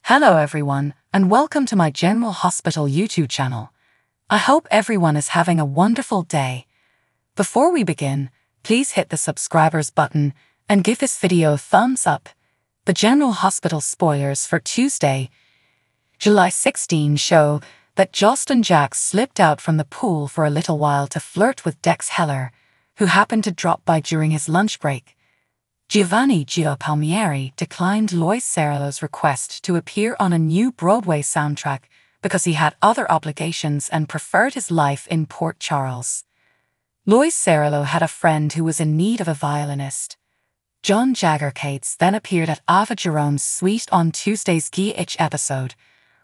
Hello everyone, and welcome to my General Hospital YouTube channel. I hope everyone is having a wonderful day. Before we begin, please hit the subscribers button and give this video a thumbs up. The General Hospital spoilers for Tuesday, July 16 show that Jocelyn Jacks slipped out from the pool for a little while to flirt with Dex Heller, who happened to drop by during his lunch break. Giovanni Gio Palmieri declined Lois Cerullo's request to appear on a new Broadway soundtrack because he had other obligations and preferred his life in Port Charles. Lois Cerullo had a friend who was in need of a violinist. John Jagger Cates then appeared at Ava Jerome's suite on Tuesday's GH episode,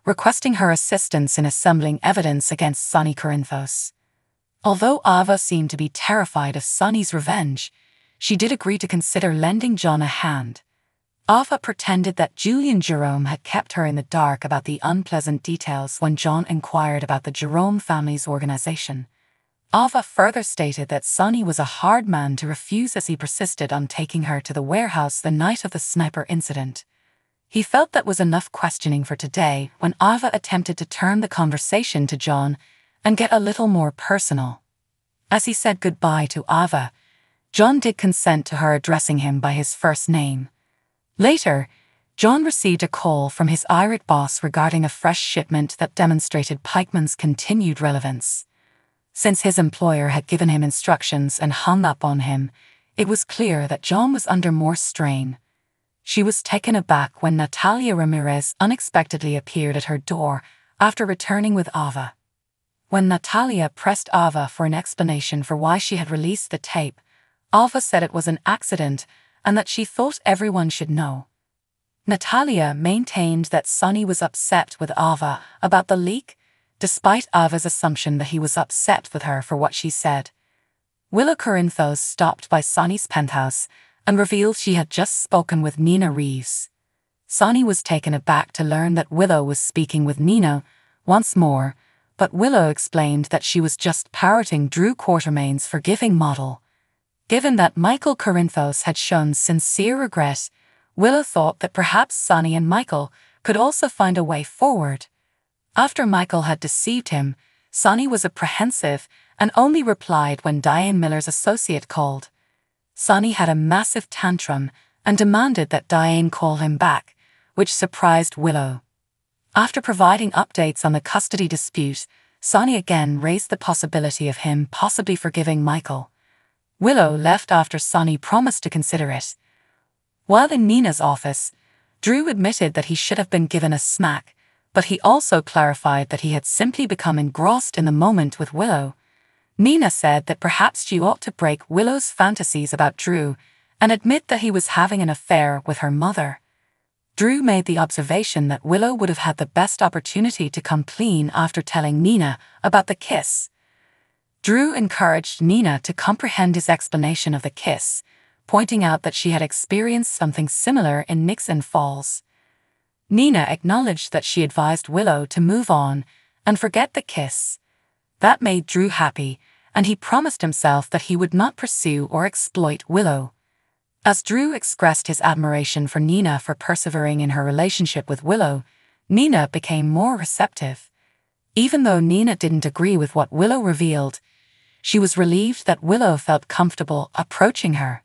requesting her assistance in assembling evidence against Sonny Corinthos. Although Ava seemed to be terrified of Sonny's revenge, she did agree to consider lending John a hand. Ava pretended that Julian Jerome had kept her in the dark about the unpleasant details when John inquired about the Jerome family's organization. Ava further stated that Sonny was a hard man to refuse as he persisted on taking her to the warehouse the night of the sniper incident. He felt that was enough questioning for today when Ava attempted to turn the conversation to John and get a little more personal. As he said goodbye to Ava, John did consent to her addressing him by his first name. Later, John received a call from his irate boss regarding a fresh shipment that demonstrated Pikeman's continued relevance. Since his employer had given him instructions and hung up on him, it was clear that John was under more strain. She was taken aback when Natalia Ramirez unexpectedly appeared at her door after returning with Ava. When Natalia pressed Ava for an explanation for why she had released the tape, Ava said it was an accident and that she thought everyone should know. Natalia maintained that Sonny was upset with Ava about the leak, despite Ava's assumption that he was upset with her for what she said. Willow Corinthos stopped by Sonny's penthouse and revealed she had just spoken with Nina Reeves. Sonny was taken aback to learn that Willow was speaking with Nina once more, but Willow explained that she was just parroting Drew Quartermain's forgiving model. Given that Michael Corinthos had shown sincere regret, Willow thought that perhaps Sonny and Michael could also find a way forward. After Michael had deceived him, Sonny was apprehensive and only replied when Diane Miller's associate called. Sonny had a massive tantrum and demanded that Diane call him back, which surprised Willow. After providing updates on the custody dispute, Sonny again raised the possibility of him possibly forgiving Michael. Willow left after Sonny promised to consider it. While in Nina's office, Drew admitted that he should have been given a smack, but he also clarified that he had simply become engrossed in the moment with Willow. Nina said that perhaps she ought to break Willow's fantasies about Drew and admit that he was having an affair with her mother. Drew made the observation that Willow would have had the best opportunity to come clean after telling Nina about the kiss. Drew encouraged Nina to comprehend his explanation of the kiss, pointing out that she had experienced something similar in Nixon Falls. Nina acknowledged that she advised Willow to move on and forget the kiss. That made Drew happy, and he promised himself that he would not pursue or exploit Willow. As Drew expressed his admiration for Nina for persevering in her relationship with Willow, Nina became more receptive. Even though Nina didn't agree with what Willow revealed, she was relieved that Willow felt comfortable approaching her.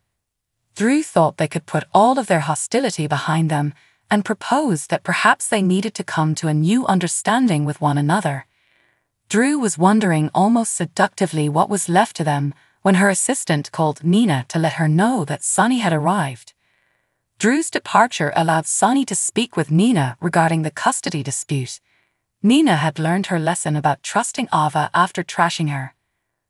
Drew thought they could put all of their hostility behind them and proposed that perhaps they needed to come to a new understanding with one another. Drew was wondering almost seductively what was left to them when her assistant called Nina to let her know that Sonny had arrived. Drew's departure allowed Sonny to speak with Nina regarding the custody dispute. Nina had learned her lesson about trusting Ava after trashing her.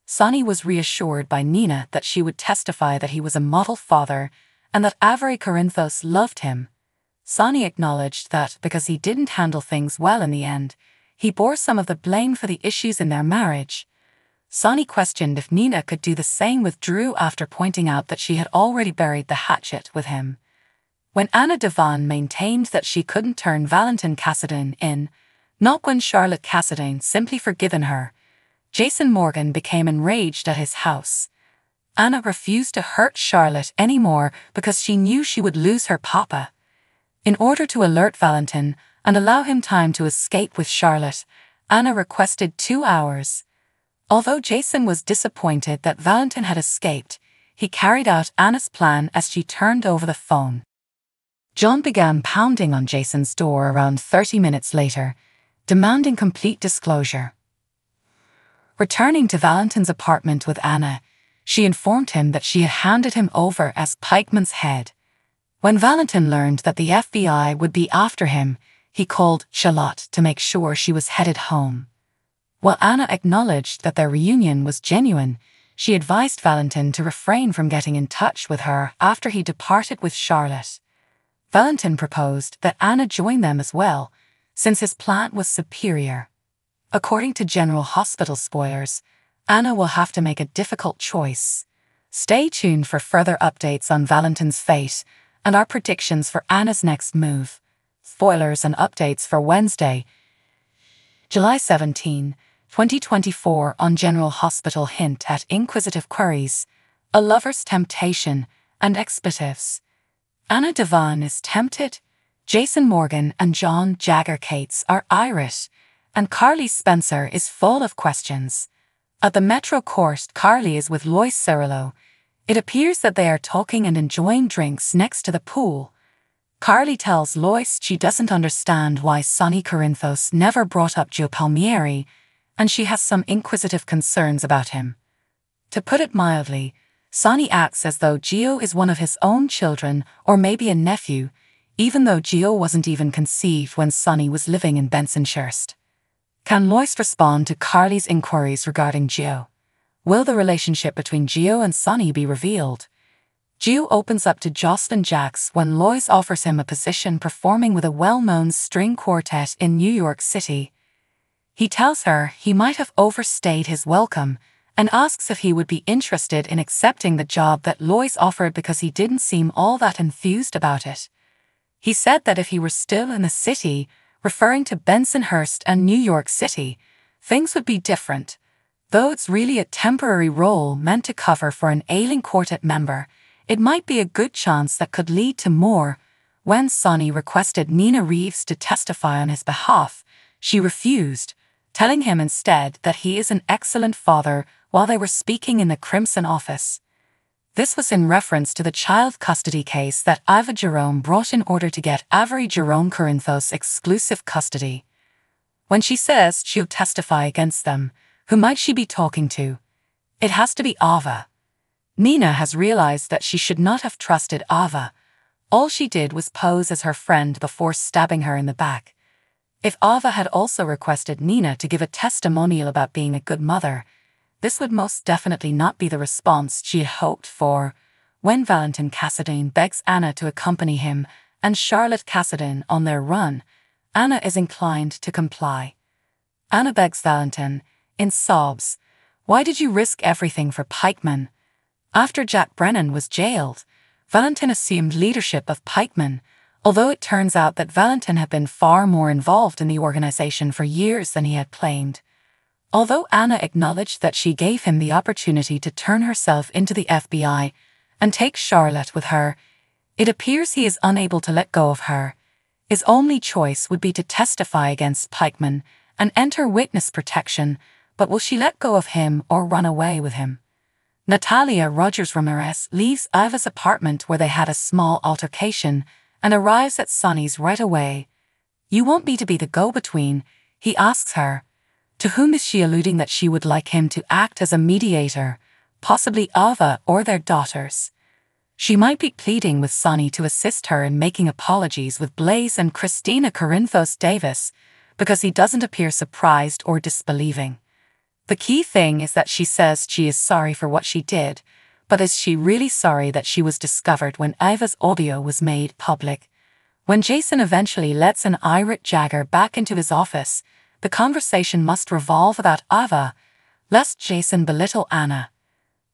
Sonny was reassured by Nina that she would testify that he was a model father and that Avery Corinthos loved him. Sonny acknowledged that because he didn't handle things well in the end, he bore some of the blame for the issues in their marriage. Sonny questioned if Nina could do the same with Drew after pointing out that she had already buried the hatchet with him. When Anna Devon maintained that she couldn't turn Valentin Cassadine in, not when Charlotte Cassadine simply forgiven her, Jason Morgan became enraged at his house. Anna refused to hurt Charlotte anymore because she knew she would lose her papa. In order to alert Valentin, and allow him time to escape with Charlotte, Anna requested 2 hours. Although Jason was disappointed that Valentin had escaped, he carried out Anna's plan as she turned over the phone. John began pounding on Jason's door around 30 minutes later, demanding complete disclosure. Returning to Valentin's apartment with Anna, she informed him that she had handed him over as Pikeman's head. When Valentin learned that the FBI would be after him, he called Charlotte to make sure she was headed home. While Anna acknowledged that their reunion was genuine, she advised Valentin to refrain from getting in touch with her after he departed with Charlotte. Valentin proposed that Anna join them as well, since his plan was superior. According to General Hospital spoilers, Anna will have to make a difficult choice. Stay tuned for further updates on Valentin's fate and our predictions for Anna's next move. Spoilers and updates for Wednesday, July 17, 2024 on General Hospital. Hint at inquisitive queries, a lover's temptation, and expletives. Anna Devon is tempted, Jason Morgan and John Jagger Cates are Irish, and Carly Spencer is full of questions. At the Metro Court, Carly is with Lois Cirillo. It appears that they are talking and enjoying drinks next to the pool. Carly tells Lois she doesn't understand why Sonny Corinthos never brought up Gio Palmieri, and she has some inquisitive concerns about him. To put it mildly, Sonny acts as though Gio is one of his own children or maybe a nephew, even though Gio wasn't even conceived when Sonny was living in Bensonhurst. Can Lois respond to Carly's inquiries regarding Gio? Will the relationship between Gio and Sonny be revealed? Gio opens up to Jocelyn Jacks when Lois offers him a position performing with a well-known string quartet in New York City. He tells her he might have overstayed his welcome and asks if he would be interested in accepting the job that Lois offered because he didn't seem all that enthused about it. He said that if he were still in the city, referring to Bensonhurst and New York City, things would be different. Though it's really a temporary role meant to cover for an ailing quartet member, it might be a good chance that could lead to more. When Sonny requested Nina Reeves to testify on his behalf, she refused, telling him instead that he is an excellent father while they were speaking in the Crimson office. This was in reference to the child custody case that Ava Jerome brought in order to get Avery Jerome Corinthos exclusive custody. When she says she'll testify against them, who might she be talking to? It has to be Ava. Nina has realized that she should not have trusted Ava. All she did was pose as her friend before stabbing her in the back. If Ava had also requested Nina to give a testimonial about being a good mother, this would most definitely not be the response she had hoped for. When Valentin Cassadine begs Anna to accompany him and Charlotte Cassadine on their run, Anna is inclined to comply. Anna begs Valentin, in sobs, "Why did you risk everything for Pikeman?" After Jack Brennan was jailed, Valentin assumed leadership of Pikeman, although it turns out that Valentin had been far more involved in the organization for years than he had claimed. Although Anna acknowledged that she gave him the opportunity to turn herself into the FBI and take Charlotte with her, it appears he is unable to let go of her. His only choice would be to testify against Pikeman and enter witness protection, but will she let go of him or run away with him? Natalia Rogers Ramirez leaves Iva's apartment where they had a small altercation and arrives at Sonny's right away. "You want me to be the go-between?" he asks her. To whom is she alluding that she would like him to act as a mediator, possibly Ava or their daughters? She might be pleading with Sonny to assist her in making apologies with Blaze and Christina Corinthos Davis, because he doesn't appear surprised or disbelieving. The key thing is that she says she is sorry for what she did, but is she really sorry that she was discovered when Iva's audio was made public? When Jason eventually lets an irate Jagger back into his office, the conversation must revolve about Ava, lest Jason belittle Anna.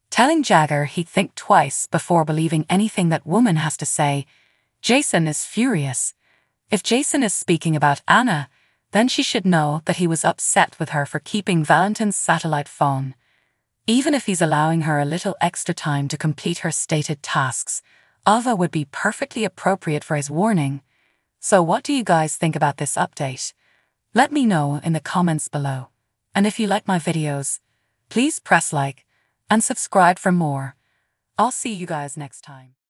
Telling Jagger he'd think twice before believing anything that woman has to say, Jason is furious. If Jason is speaking about Anna, then she should know that he was upset with her for keeping Valentin's satellite phone. Even if he's allowing her a little extra time to complete her stated tasks, Ava would be perfectly appropriate for his warning. So what do you guys think about this update? Let me know in the comments below. And if you like my videos, please press like and subscribe for more. I'll see you guys next time.